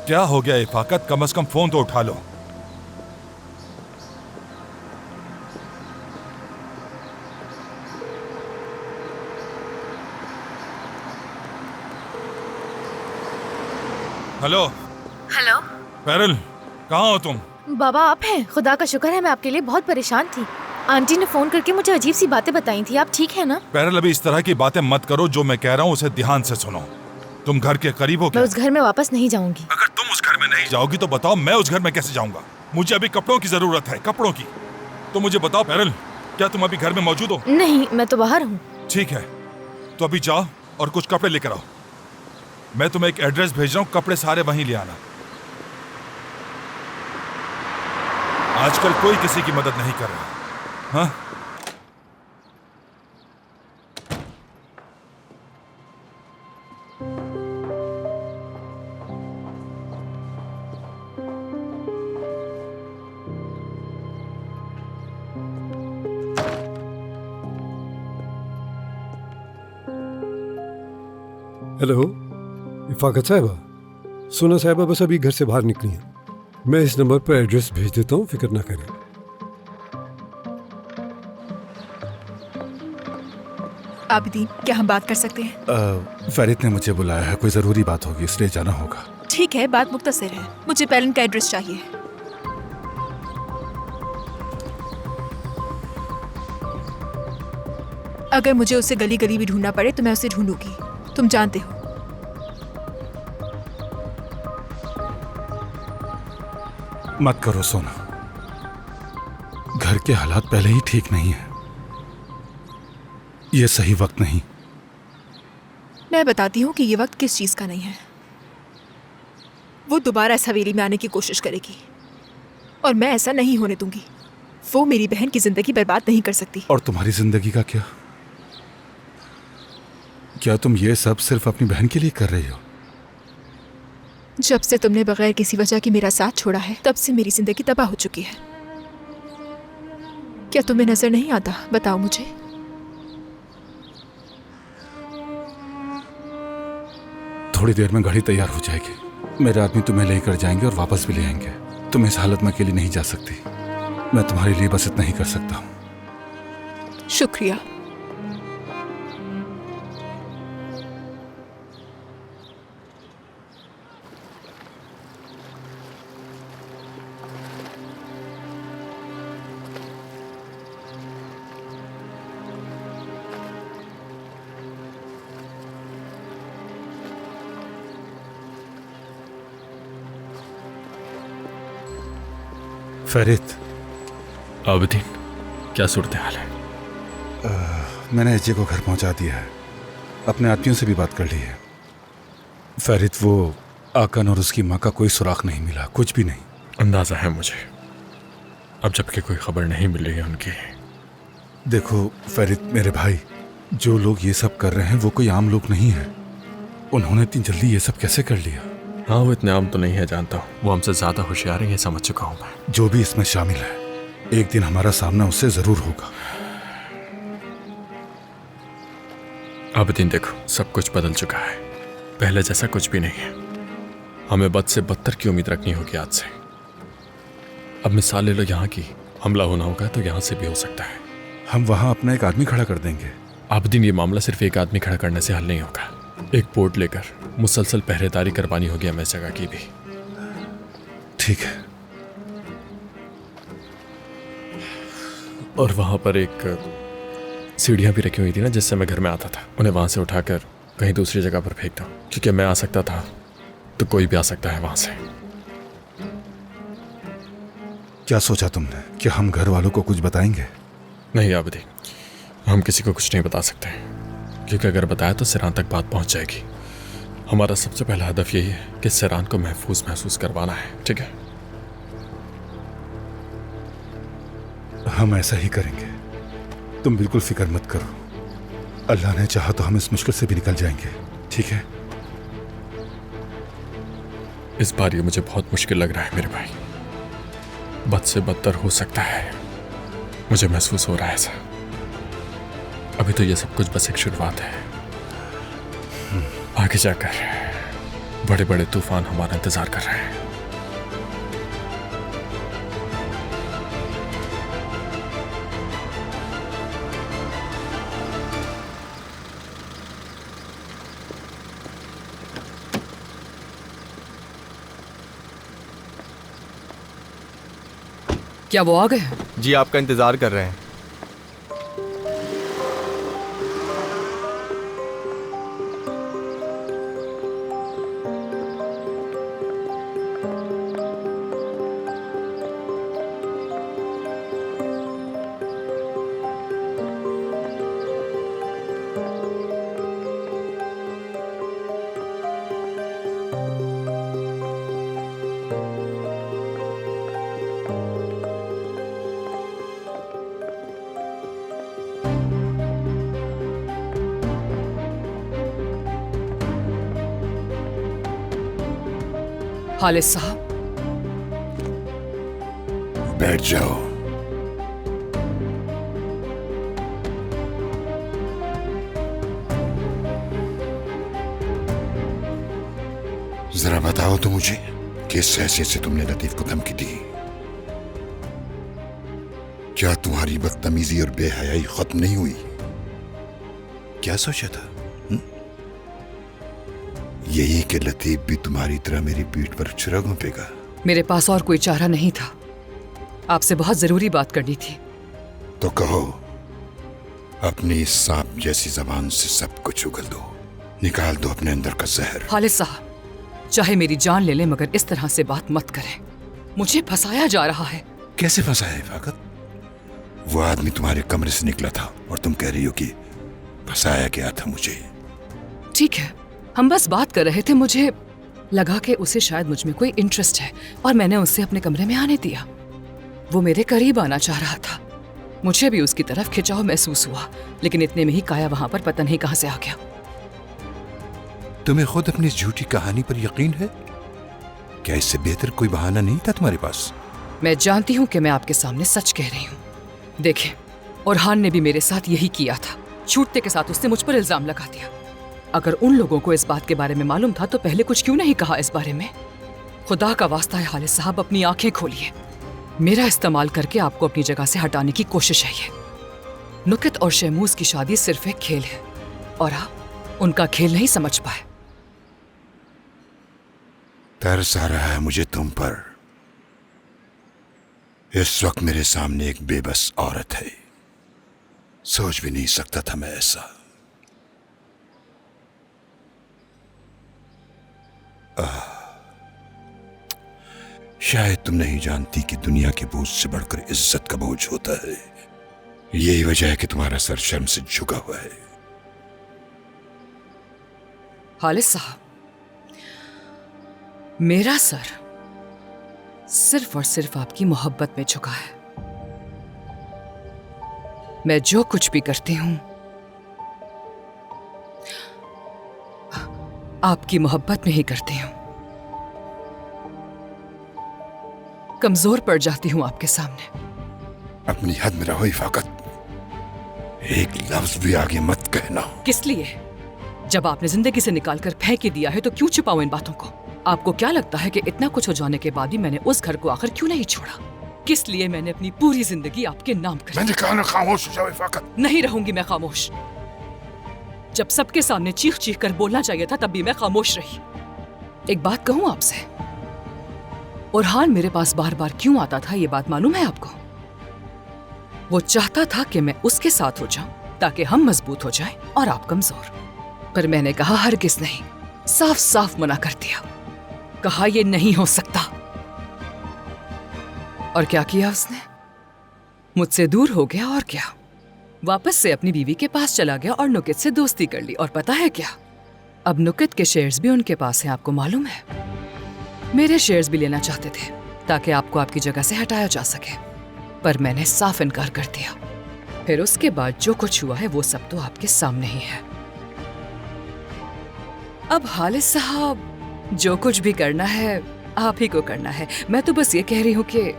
क्या हो गया इफाकत? कम से कम फोन तो उठा लो। हेलो। हेलो पैरल, कहाँ हो तुम? बाबा, आप हैं? खुदा का शुक्र है, मैं आपके लिए बहुत परेशान थी। आंटी ने फोन करके मुझे अजीब सी बातें बताई थी। आप ठीक है ना? पैरल, अभी इस तरह की बातें मत करो। जो मैं कह रहा हूँ उसे ध्यान से सुनो। तुम घर के करीब हो क्या? मैं उस घर में वापस नहीं जाऊंगी। अगर तुम उस घर में नहीं जाओगी तो बताओ मैं उस घर में कैसे जाऊंगा? मुझे अभी कपड़ों की जरूरत है, कपड़ों की। तो मुझे बताओ पैरल, क्या तुम अभी घर में मौजूद हो? नहीं, मैं तो बाहर हूँ। ठीक है, तो अभी जाओ और कुछ कपड़े लेकर आओ। मैं तुम्हें एक एड्रेस भेज रहा हूँ, कपड़े सारे वहीं ले आना। आजकल कोई किसी की मदद नहीं कर रहा। हाँ? हेलो इफाकत साहिबा। सुना साहिबा बस अभी घर से बाहर निकली हैं। मैं इस नंबर पर एड्रेस भेज देता हूँ, फिक्र ना करें। आबिदीन, क्या हम बात कर सकते हैं? फरीद ने मुझे बुलाया है, कोई ज़रूरी बात होगी इसलिए जाना होगा। ठीक है, बात मुख्तसर है। मुझे पेरेंट का एड्रेस चाहिए। अगर मुझे उसे गली गली भी ढूंढना पड़े तो मैं उसे ढूंढूंगी, तुम जानते हो। मत करो सोना, घर के हालात पहले ही ठीक नहीं है। ये सही वक्त नहीं। मैं बताती हूँ कि ये वक्त किस चीज का नहीं है। वो दोबारा इस हवेली में आने की कोशिश करेगी और मैं ऐसा नहीं होने दूंगी। वो मेरी बहन की जिंदगी बर्बाद नहीं कर सकती। और तुम्हारी जिंदगी का क्या? क्या तुम ये सब सिर्फ अपनी बहन के लिए कर रही हो? जब से तुमने बगैर किसी वजह के मेरा साथ छोड़ा है, तब से मेरी जिंदगी तबाह हो चुकी है। क्या तुम्हें नजर नहीं आता? बताओ मुझे। थोड़ी देर में गाड़ी तैयार हो जाएगी। मेरे आदमी तुम्हें लेकर जाएंगे और वापस भी ले आएंगे। तुम इस हालत में अकेली नहीं जा सकती। मैं तुम्हारे लिए बस इतना ही कर सकता हूँ। शुक्रिया। फरीद। आबिदीन, क्या सूरत हाल है? मैंने एजे को घर पहुंचा दिया है। अपने आदमियों से भी बात कर ली है। फरीद, वो आकन और उसकी माँ का कोई सुराग नहीं मिला, कुछ भी नहीं। अंदाजा है मुझे, अब जबकि कोई खबर नहीं मिल रही है उनकी। देखो फरीद मेरे भाई, जो लोग ये सब कर रहे हैं वो कोई आम लोग नहीं है। उन्होंने इतनी जल्दी ये सब कैसे कर लिया? हाँ, वो इतने आम तो नहीं है, जानता हूँ। वो हमसे ज्यादा होशियार है, ये समझ चुका हूँ मैं। जो भी इसमें शामिल है, एक दिन हमारा सामना उससे जरूर होगा। आबिदीन देखो, सब कुछ बदल चुका है। पहले जैसा कुछ भी नहीं है। हमें बद से बदतर की उम्मीद रखनी होगी आज से। अब मिसाल ले लो यहाँ की, हमला होना होगा तो यहाँ से भी हो सकता है। हम वहाँ अपना एक आदमी खड़ा कर देंगे। आबिदीन, ये मामला सिर्फ एक आदमी खड़ा करने से हल नहीं होगा। एक बोट लेकर मुसलसल पहरेदारी करवानी होगी हमें इस जगह की भी। ठीक है। और वहां पर एक सीढ़ियां भी रखी हुई थी ना, जिससे मैं घर में आता था। उन्हें वहां से उठाकर कहीं दूसरी जगह पर फेंक दो, क्योंकि मैं आ सकता था तो कोई भी आ सकता है वहां से। क्या सोचा तुमने कि हम घर वालों को कुछ बताएंगे? नहीं आबिदी, हम किसी को कुछ नहीं बता सकते, क्योंकि अगर बताया तो सिरान तक बात पहुंच जाएगी। हमारा सबसे पहला हदफ यही है कि सिरान को महसूस करवाना है। ठीक है? हम ऐसा ही करेंगे, तुम बिल्कुल फिक्र मत करो। अल्लाह ने चाहा तो हम इस मुश्किल से भी निकल जाएंगे। ठीक है? इस बार ये मुझे बहुत मुश्किल लग रहा है मेरे भाई। बद से बदतर हो सकता है, मुझे महसूस हो रहा है ऐसा। अभी तो ये सब कुछ बस एक शुरुआत है। आगे जाकर बड़े बड़े तूफान हमारा इंतजार कर रहे हैं। क्या वो आ गए? जी आपका इंतजार कर रहे हैं। खालिद साहब, बैठ जाओ। जरा बताओ तो मुझे, किस हैसियत से तुमने लतीफ को धमकी दी? क्या तुम्हारी बदतमीजी और बेहयाई खत्म नहीं हुई? क्या सोचा था? यही कि लतीफ भी तुम्हारी तरह मेरी पीठ पर छुरा घोंपेगा? मेरे पास और कोई चारा नहीं था। आपसे बहुत जरूरी बात करनी थी। तो कहो, अपनी इस सांप जैसी जबान से सब कुछ उगल दो, निकाल दो अपने अंदर का जहर। खालिद साहब, चाहे मेरी जान ले लें मगर इस तरह से बात मत करें। मुझे फंसाया जा रहा है। कैसे फंसा है इफाकत? वो आदमी तुम्हारे कमरे से निकला था और तुम कह रही हो कि फंसाया गया था मुझे। ठीक है, हम बस बात कर रहे थे। मुझे लगा कि उसे शायद मुझ में कोई इंटरेस्ट है और मैंने उसे अपने कमरे में आने दिया। वो मेरे करीब आना चाह रहा था। मुझे भी उसकी तरफ खिंचाव महसूस हुआ, लेकिन इतने में ही काया वहां पर पता नहीं कहां से आ गया। तुम्हें खुद अपनी इस झूठी कहानी पर यकीन है? क्या इससे बेहतर कोई बहाना नहीं था तुम्हारे पास? मैं जानती हूँ कि मैं आपके सामने सच कह रही हूँ। देखें, ओरहान ने भी मेरे साथ यही किया था। छूटते के साथ उसने मुझ पर इल्जाम लगा दिया। अगर उन लोगों को इस बात के बारे में मालूम था तो पहले कुछ क्यों नहीं कहा इस बारे में? खुदा का वास्ता है खालिद साहब, अपनी आंखें खोलिए। मेरा इस्तेमाल करके आपको अपनी जगह से हटाने की कोशिश है ये। नुकित और शहमूज की शादी सिर्फ एक खेल है और आप उनका खेल नहीं समझ पाए। तरस आ रहा है मुझे तुम पर। इस वक्त मेरे सामने एक बेबस औरत है। सोच भी नहीं सकता था मैं ऐसा। शायद तुम नहीं जानती कि दुनिया के बोझ से बढ़कर इज्जत का बोझ होता है। यही वजह है कि तुम्हारा सर शर्म से झुका हुआ है। खालिद साहब, मेरा सर सिर्फ और सिर्फ आपकी मोहब्बत में झुका है। मैं जो कुछ भी करती हूं आपकी मोहब्बत में ही करती हूं। कमजोर पड़ जाती हूं आपके सामने। अपनी हद में रहो इफाकत। एक लफ्ज भी आगे मत कहना। किस लिए? जब आपने जिंदगी से निकालकर फेंक ही दिया है तो क्यों छुपाऊं इन बातों को? आपको क्या लगता है कि इतना कुछ हो जाने के बाद भी मैंने उस घर को आखिर क्यों नहीं छोड़ा? किस लिए मैंने अपनी पूरी जिंदगी आपके नाम कर? मैंने कहा ना खामोश हो जाओ इफाकत। नहीं रहूंगी मैं खामोश। जब सबके सामने चीख चीख कर बोलना चाहिए था तब भी मैं खामोश रही। एक बात कहूं आपसे, ओरहान मेरे पास बार बार क्यों आता था ये बात मालूम है आपको? वो चाहता था कि मैं उसके साथ हो जाऊं ताकि हम मजबूत हो जाएं और आप कमजोर। पर मैंने कहा हरगिज नहीं, साफ साफ मना कर दिया। कहा ये नहीं हो सकता। और क्या किया उसने? मुझसे दूर हो गया और क्या, वापस से अपनी बीवी के पास चला गया और नुकित से दोस्ती कर ली। और पता है क्या, अब नुकित के शेयर्स भी उनके पास हैं, आपको मालूम है? मेरे शेयर्स भी लेना चाहते थे ताकि आपको आपकी जगह से हटाया जा सके, पर मैंने साफ इनकार कर दिया। फिर उसके बाद जो कुछ हुआ है वो सब तो आपके सामने ही है। अब खालिद साहब, जो कुछ भी करना है आप ही को करना है। मैं तो बस ये कह रही हूं कि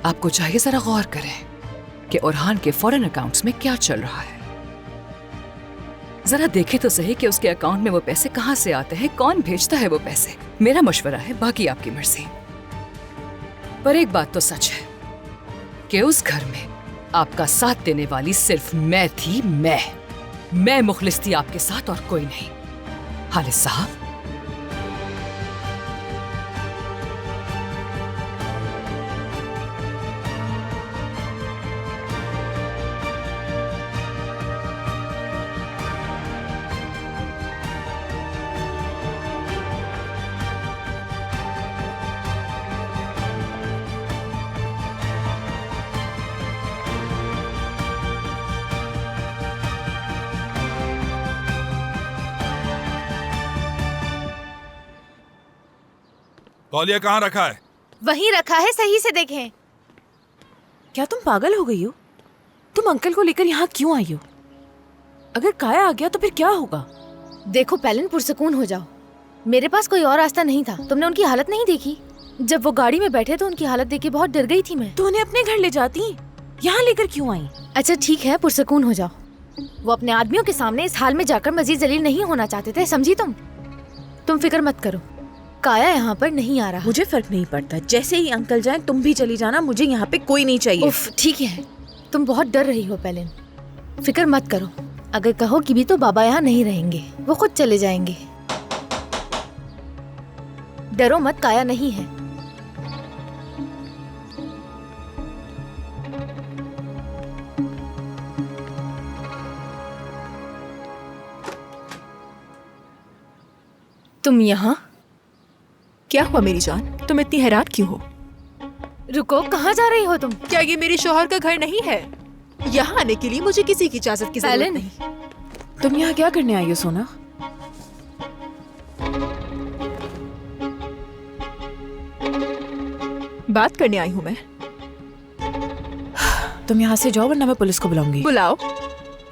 आपको चाहिए जरा गौर करें कि ओरहान के फॉरेन अकाउंट्स में क्या चल रहा है। जरा देखे तो सही कि उसके अकाउंट में वो पैसे कहाँ से आते हैं, कौन भेजता है वो पैसे। मेरा मशवरा है, बाकी आपकी मर्जी। पर एक बात तो सच है कि उस घर में आपका साथ देने वाली सिर्फ मैं थी। मैं मुखलिस थी आपके साथ और कोई नहीं। खालिद साहब, तौलिया कहाँ रखा है? वहीं रखा है, सही से देखें। क्या तुम पागल हो गई हो? तुम अंकल को लेकर यहाँ क्यों आई हो? अगर काया आ गया तो फिर क्या होगा? देखो पैलिन, पुरसकून हो जाओ। मेरे पास कोई और रास्ता नहीं था। तुमने उनकी हालत नहीं देखी? जब वो गाड़ी में बैठे तो उनकी हालत देख के बहुत डर गई थी मैं। तो उन्हें अपने घर ले जाती, यहाँ लेकर क्यों आई? अच्छा ठीक है, पुरसकून हो जाओ। वो अपने आदमियों के सामने इस हाल में जाकर मजीद जलील नहीं होना चाहते थे, समझी तुम फिक्र मत करो, काया यहाँ पर नहीं आ रहा। मुझे फर्क नहीं पड़ता, जैसे ही अंकल जाएं तुम भी चली जाना, मुझे यहाँ पे कोई नहीं चाहिए। उफ, ठीक है, तुम बहुत डर रही हो पैलिन, फिक्र मत करो। अगर कहोगी भी तो बाबा यहाँ नहीं रहेंगे, वो खुद चले जाएंगे। डरो मत, काया नहीं है। तुम यहाँ? क्या हुआ मेरी जान, तुम इतनी हैरान क्यों हो? रुको, कहाँ जा रही हो तुम? क्या ये मेरे शौहर का घर नहीं है? यहाँ आने के लिए मुझे किसी की इजाजत की जरूरत नहीं। तुम यहाँ क्या करने आई हो सोना? बात करने आई हूँ मैं। तुम यहाँ से जाओ वरना मैं पुलिस को बुलाऊंगी। बुलाओ,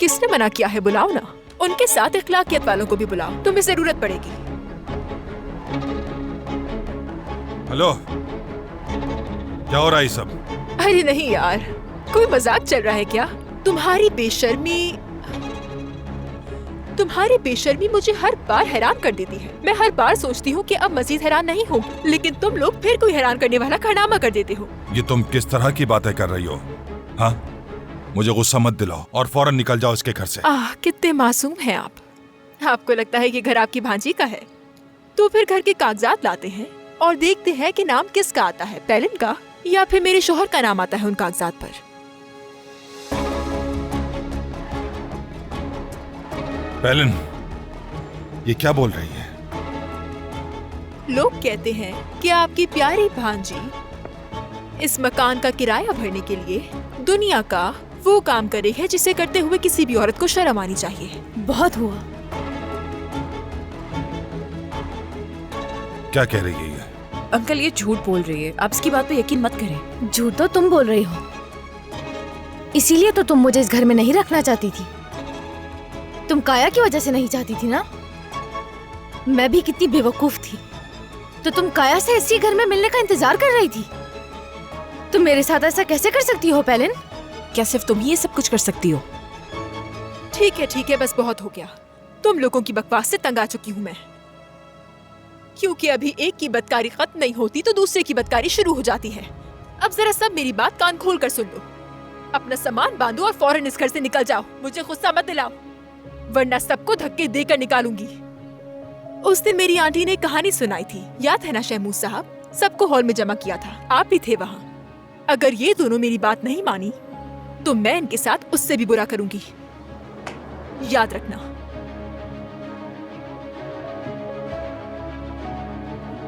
किसने मना किया है? बुलाओ ना। उनके साथ इखलाकियत वालों को भी बुलाओ, तुम्हें जरूरत पड़ेगी। हेलो, क्या हो रहा है सब? अरे नहीं यार, कोई मजाक चल रहा है क्या? तुम्हारी बेशर्मी मुझे हर बार हैरान कर देती है। मैं हर बार सोचती हूँ कि अब मजीद हैरान नहीं हूँ, लेकिन तुम लोग फिर कोई हैरान करने वाला कारनामा कर देते हो। ये तुम किस तरह की बातें कर रही हो? हाँ, मुझे गुस्सा मत दिलाओ और फौरन निकल जाओ इसके घर से। कितने मासूम हैं आप। आपको लगता है कि घर आपकी भांजी का है, तो फिर घर के कागजात लाते हैं और देखते हैं कि नाम किसका आता है, पैलिन का या फिर मेरे शौहर का नाम आता है उन कागजात पर। पैलिन, ये क्या बोल रही है? लोग कहते हैं कि आपकी प्यारी भांजी इस मकान का किराया भरने के लिए दुनिया का वो काम करे है जिसे करते हुए किसी भी औरत को शर्म आनी चाहिए। बहुत हुआ। क्या कह रही है ये? अंकल ये झूठ बोल रही है, आप इसकी बात पे यकीन मत करें। झूठ तो तुम बोल रही हो, इसीलिए तो तुम मुझे इस घर में नहीं रखना चाहती थी। तुम काया की वजह से नहीं चाहती थी ना? मैं भी कितनी बेवकूफ थी, तो तुम काया से इसी घर में मिलने का इंतजार कर रही थी। तुम मेरे साथ ऐसा कैसे कर सकती हो पैलिन? क्या सिर्फ तुम ही ये सब कुछ कर सकती हो? ठीक है, बस बहुत हो गया। तुम लोगों की बकवास से तंग आ चुकी हूँ मैं, क्योंकि अभी एक की बदकारी खत्म नहीं होती तो दूसरे की बदकारी शुरू हो जाती है। अब जरा सब मेरी बात कान खोल कर सुन लो। अपना सामान बांधो और फौरन इस घर से निकल जाओ। मुझे गुस्सा मत दिलाओ, वरना सबको धक्के देकर निकालूंगी। उस दिन मेरी आंटी ने कहानी सुनाई थी, याद है ना शहमूद साहब? सबको हॉल में जमा किया था, आप भी थे वहाँ। अगर ये दोनों मेरी बात नहीं मानी तो मैं इनके साथ उससे भी बुरा करूंगी, याद रखना।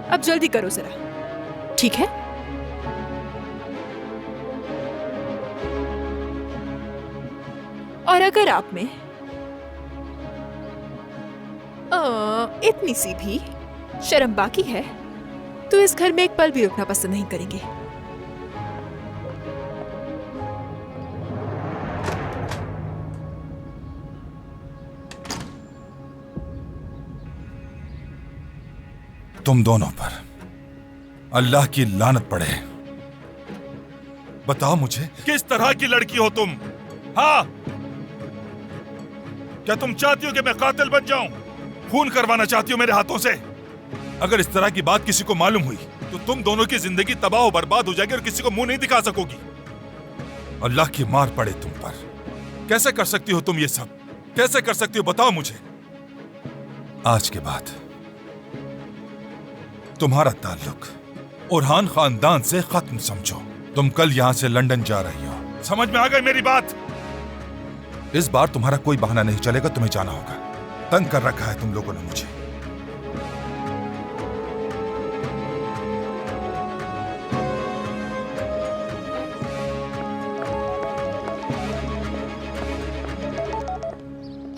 अब जल्दी करो जरा, ठीक है? और अगर आप में इतनी सी भी शर्म बाकी है तो इस घर में एक पल भी रुकना पसंद नहीं करेंगे। तुम दोनों पर अल्लाह की लानत पड़े। बताओ मुझे, किस तरह की लड़की हो तुम? हाँ, क्या तुम चाहती हो कि मैं कातिल बन जाऊं? खून करवाना चाहती हो मेरे हाथों से? अगर इस तरह की बात किसी को मालूम हुई तो तुम दोनों की जिंदगी तबाह और बर्बाद हो जाएगी और किसी को मुंह नहीं दिखा सकोगी। अल्लाह की मार पड़े तुम पर। कैसे कर सकती हो तुम ये सब? कैसे कर सकती हो बताओ मुझे। आज के बाद तुम्हारा ताल्लुक ओरहान खानदान से खत्म समझो। तुम कल यहां से लंदन जा रही हो, समझ में आ गई मेरी बात? इस बार तुम्हारा कोई बहाना नहीं चलेगा, तुम्हें जाना होगा। तंग कर रखा है तुम लोगों ने मुझे।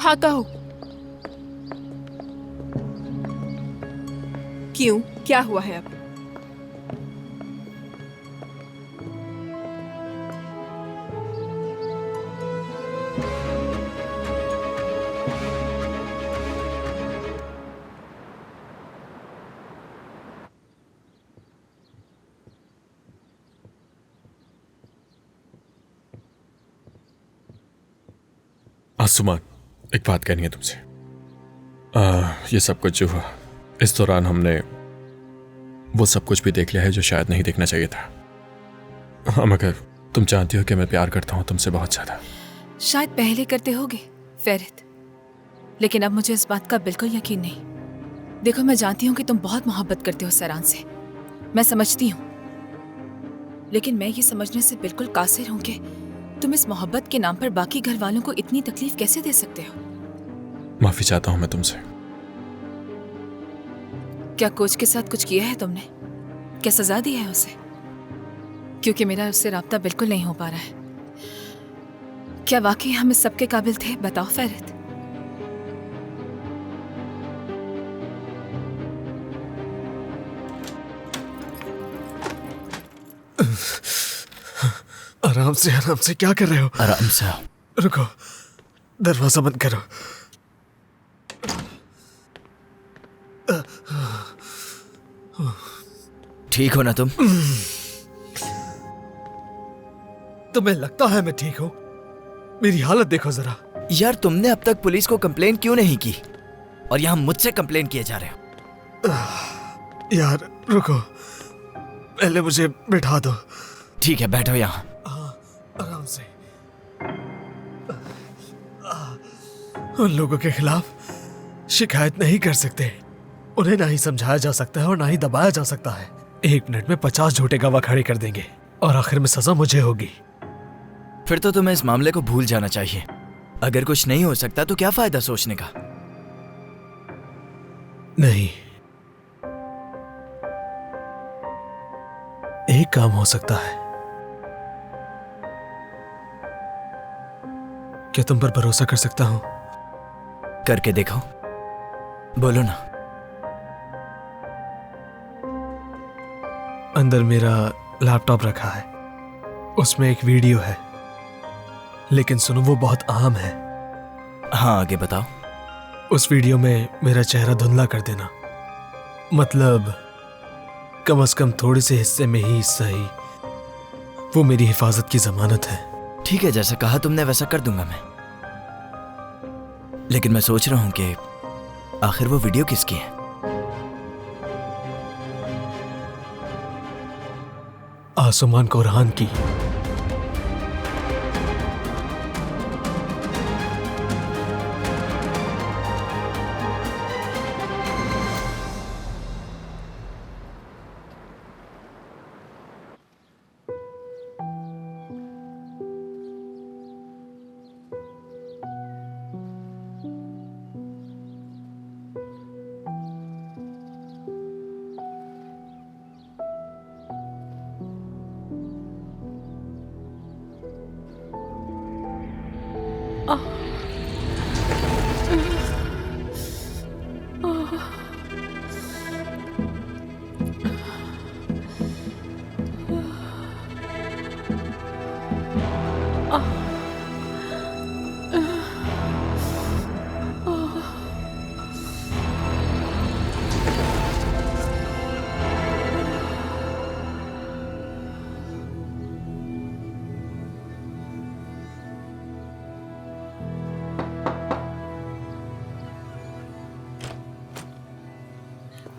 हाँ कहो। क्यों, क्या हुआ है अब? आसुमान, एक बात कहनी है तुमसे। ये सब कुछ जो हुआ, इस दौरान हमने वो सब कुछ भी देख लिया है जो शायद नहीं देखना चाहिए था। हाँ, मगर तुम जानती हो कि मैं प्यार करता हूँ तुमसे बहुत ज्यादा। शायद पहले करते होगे फेरित, लेकिन अब मुझे इस बात का बिल्कुल यकीन नहीं। देखो, मैं जानती हूँ कि तुम बहुत मोहब्बत करते हो सैरान से, मैं समझती हूँ, लेकिन मैं ये समझने से बिल्कुल कासिर हूँ कि तुम इस मोहब्बत के नाम पर बाकी घर वालों को इतनी तकलीफ कैसे दे सकते हो। माफी चाहता हूँ मैं तुमसे। क्या कोच के साथ कुछ किया है तुमने? क्या सजा दी है उसे? क्योंकि मेरा उससे राब्ता बिल्कुल नहीं हो पा रहा है। क्या वाकई हम इस सबके काबिल थे? बताओ फेरित। आराम से क्या कर रहे हो? आराम से। रुको, दरवाजा बंद करो। ठीक हो ना तुम? तुम्हें लगता है मैं ठीक हूं? मेरी हालत देखो जरा। यार, तुमने अब तक पुलिस को कंप्लेन क्यों नहीं की और यहाँ मुझसे कंप्लेन किए जा रहे हो? यार रुको, पहले मुझे बिठा दो। ठीक है, बैठो यहाँ। आराम से। उन लोगों के खिलाफ शिकायत नहीं कर सकते। उन्हें ना ही समझाया जा सकता है और ना ही दबाया जा सकता है। 1 मिनट में 50 झूठे गवाह खड़े कर देंगे और आखिर में सजा मुझे होगी। फिर तो तुम्हें इस मामले को भूल जाना चाहिए। अगर कुछ नहीं हो सकता तो क्या फायदा सोचने का? नहीं, एक काम हो सकता है। क्या तुम पर भरोसा कर सकता हूं? करके देखो, बोलो ना। अंदर मेरा लैपटॉप रखा है, उसमें एक वीडियो है, लेकिन सुनो वो बहुत अहम है। हाँ, आगे बताओ। उस वीडियो में मेरा चेहरा धुंधला कर देना, मतलब कम से कम थोड़े से हिस्से में ही सही, वो मेरी हिफाजत की जमानत है। ठीक है, जैसा कहा तुमने वैसा कर दूंगा मैं। लेकिन मैं सोच रहा हूं कि आखिर वो वीडियो किसकी है? आसुमान कोरहान की।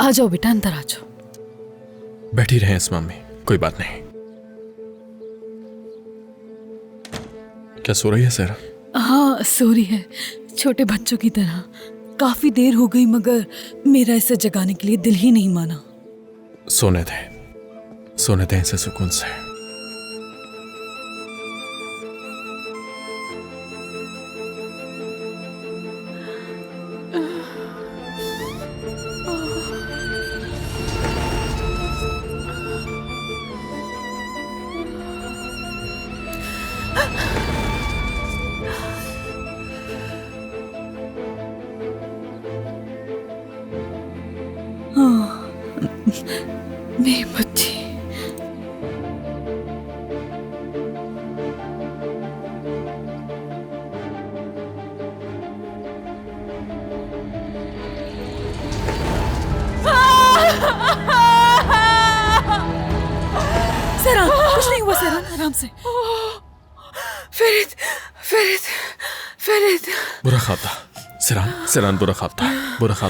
आ जाओ बेटा, अंदर आ जाओ। बैठी रहे इस्मा में, कोई बात नहीं। क्या सो रही है सेरा? हाँ सो रही है, छोटे बच्चों की तरह। काफी देर हो गई मगर मेरा इसे जगाने के लिए दिल ही नहीं माना। सोने दे इसे सुकून से। मेरी बच्ची। सेरान, कुछ नहीं हुआ सेरान, आराम से। फेरित। बुरा ख्वाब था सेरान, बुरा ख्वाब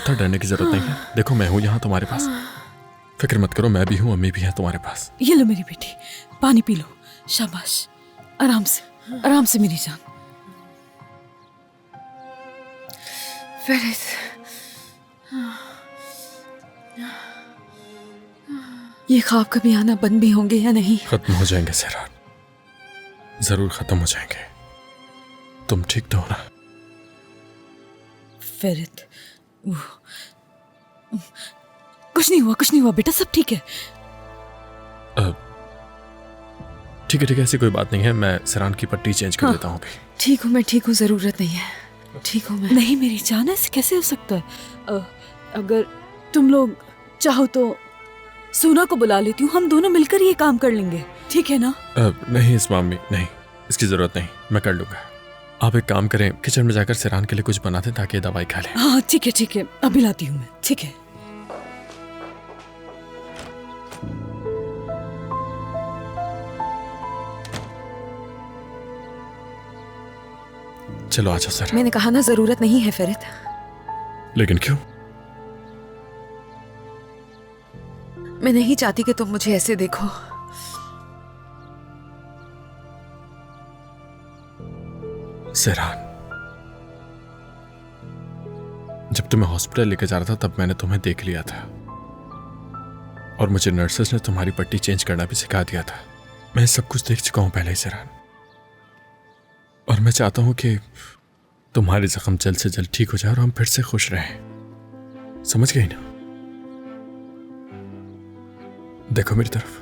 था। डरने की जरूरत नहीं है। देखो मैं हूं यहाँ तुम्हारे पास, फिक्र मत करो, मैं भी हूँ, अम्मी भी है तुम्हारे पास। ये लो मेरी बेटी, पानी पी लो। शाबाश, आराम से मेरी जान। फेरित, ये ख्वाब कभी आना बंद भी होंगे या नहीं? खत्म हो जाएंगे सेरान, जरूर खत्म हो जाएंगे। तुम ठीक तो हो ना? फेरित, कुछ नहीं हुआ बेटा, सब ठीक है। ठीक है, ऐसी कोई बात नहीं है। मैं सेरान की पट्टी चेंज कर देता हूँ अभी। मैं ठीक हूँ, जरूरत नहीं है। ठीक हूँ मैं। नहीं मेरी जान, ऐसे कैसे हो सकता है? अगर तुम लोग चाहो तो सोना को बुला लेती हूँ, हम दोनों मिलकर ये काम कर लेंगे, ठीक है ना? नहीं इस्मा अम्मी, नहीं, इसकी जरूरत नहीं, मैं कर लूंगा। आप एक काम करें, किचन में जाकर सेरान के लिए कुछ बना दें ताकि दवाई खा ले। हाँ ठीक है, अभी लाती हूँ मैं, ठीक है। चलो आजा सर। मैंने कहा ना जरूरत नहीं है फेरित। लेकिन क्यों? मैं नहीं चाहती कि तुम मुझे ऐसे देखो। सेरान, जब तुम्हें हॉस्पिटल लेकर जा रहा था तब मैंने तुम्हें देख लिया था और मुझे नर्सेस ने तुम्हारी पट्टी चेंज करना भी सिखा दिया था। मैं सब कुछ देख चुका हूं पहले ही सेरान, और मैं चाहता हूं कि तुम्हारे जख्म जल्द से जल्द ठीक हो जाए और हम फिर से खुश रहें। समझ गई ना? देखो मेरी तरफ,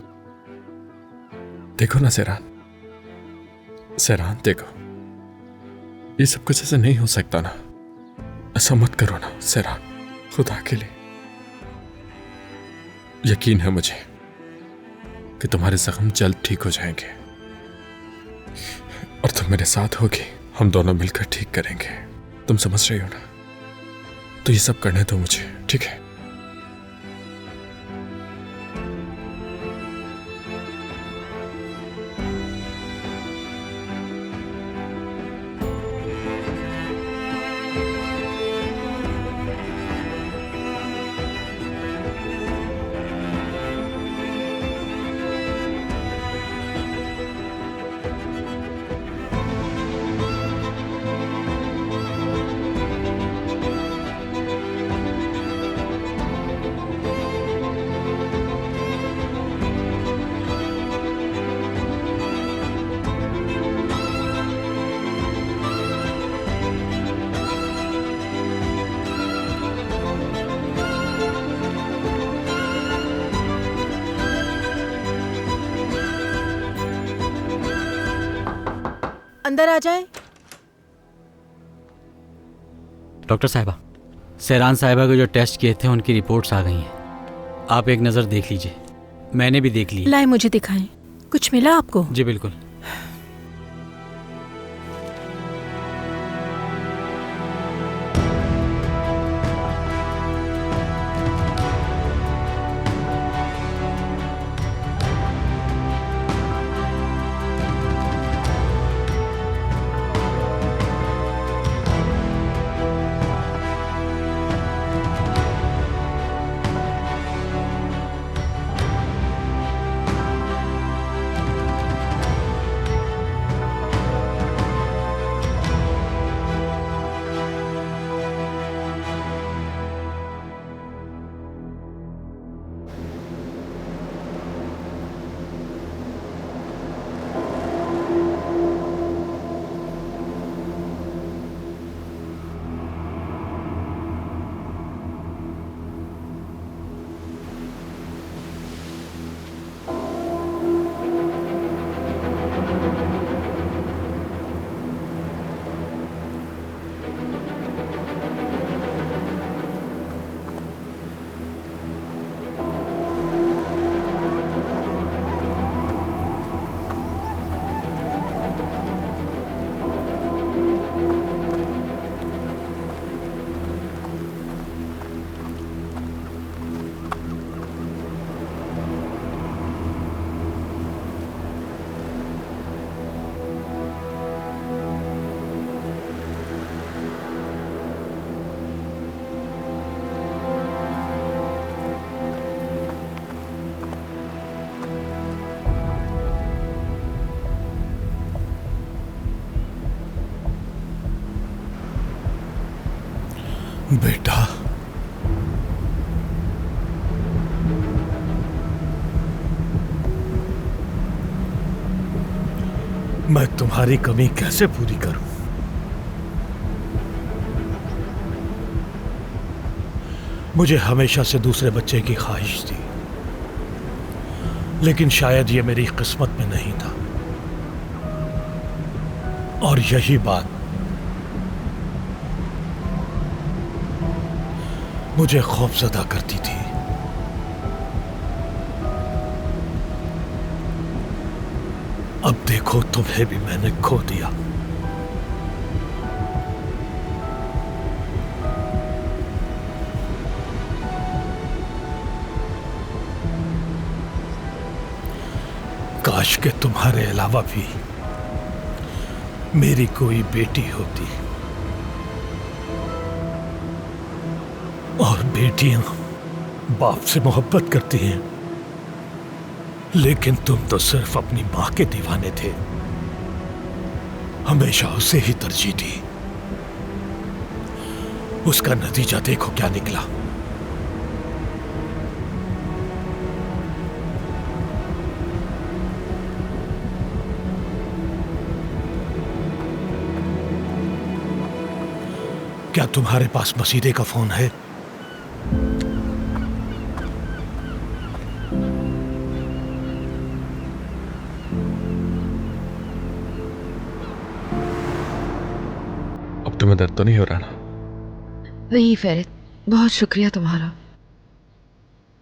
देखो ना सेरान, देखो, ये सब कुछ ऐसे नहीं हो सकता ना। ऐसा मत करो ना सेरान, खुदा के लिए। यकीन है मुझे कि तुम्हारे जख्म जल्द ठीक हो जाएंगे और तुम मेरे साथ होगी, हम दोनों मिलकर ठीक करेंगे। तुम समझ रही हो ना? तो ये सब करने दो मुझे, ठीक है? अंदर आ जाए। डॉक्टर साहिबा, सेरान साहिबा के जो टेस्ट किए थे उनकी रिपोर्ट्स आ गई हैं। आप एक नज़र देख लीजिए। मैंने भी देख ली। लाए मुझे दिखाएं। कुछ मिला आपको? जी बिल्कुल। बेटा, मैं तुम्हारी कमी कैसे पूरी करूं? मुझे हमेशा से दूसरे बच्चे की ख्वाहिश थी, लेकिन शायद ये मेरी किस्मत में नहीं था। और यही बात मुझे खौफजदा करती थी। अब देखो, तुम्हें भी मैंने खो दिया। काश के तुम्हारे अलावा भी मेरी कोई बेटी होती। और बेटियां बाप से मोहब्बत करती हैं, लेकिन तुम तो सिर्फ अपनी मां के दीवाने थे, हमेशा उसे ही तरजीह दी। उसका नतीजा देखो क्या निकला। क्या तुम्हारे पास मसीदे का फोन है? अब तुम्हें दर्द तो नहीं हो रहा ना? वही फेरित, बहुत शुक्रिया तुम्हारा।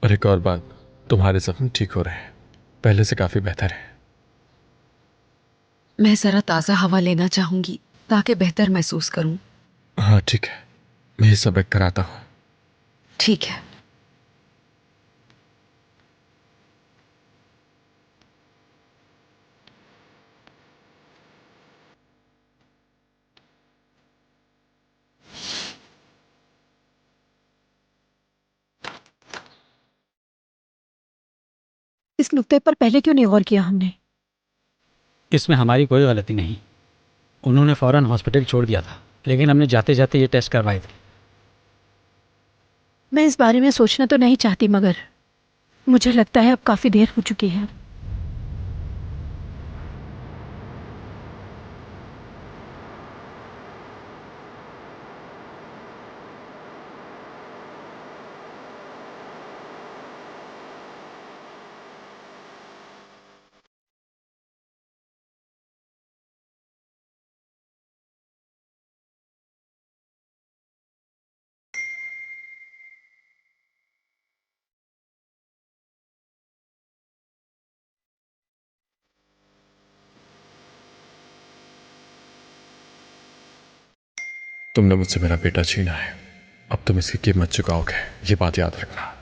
और एक और बात, तुम्हारे जख्म ठीक हो रहे हैं, पहले से काफी बेहतर है। मैं जरा ताज़ा हवा लेना चाहूंगी ताकि बेहतर महसूस करूं। हाँ ठीक है, मैं ये सब एक कराता हूँ। ठीक है। इस नुक्ते पर पहले क्यों नहीं गौर किया हमने? इसमें हमारी कोई गलती नहीं। उन्होंने फौरन हॉस्पिटल छोड़ दिया था, लेकिन हमने जाते जाते ये टेस्ट करवाए थे। मैं इस बारे में सोचना तो नहीं चाहती, मगर मुझे लगता है अब काफी देर हो चुकी है। तुमने मुझसे मेरा बेटा छीना है, अब तुम इसकी कीमत चुकाओगे, ये बात याद रखना।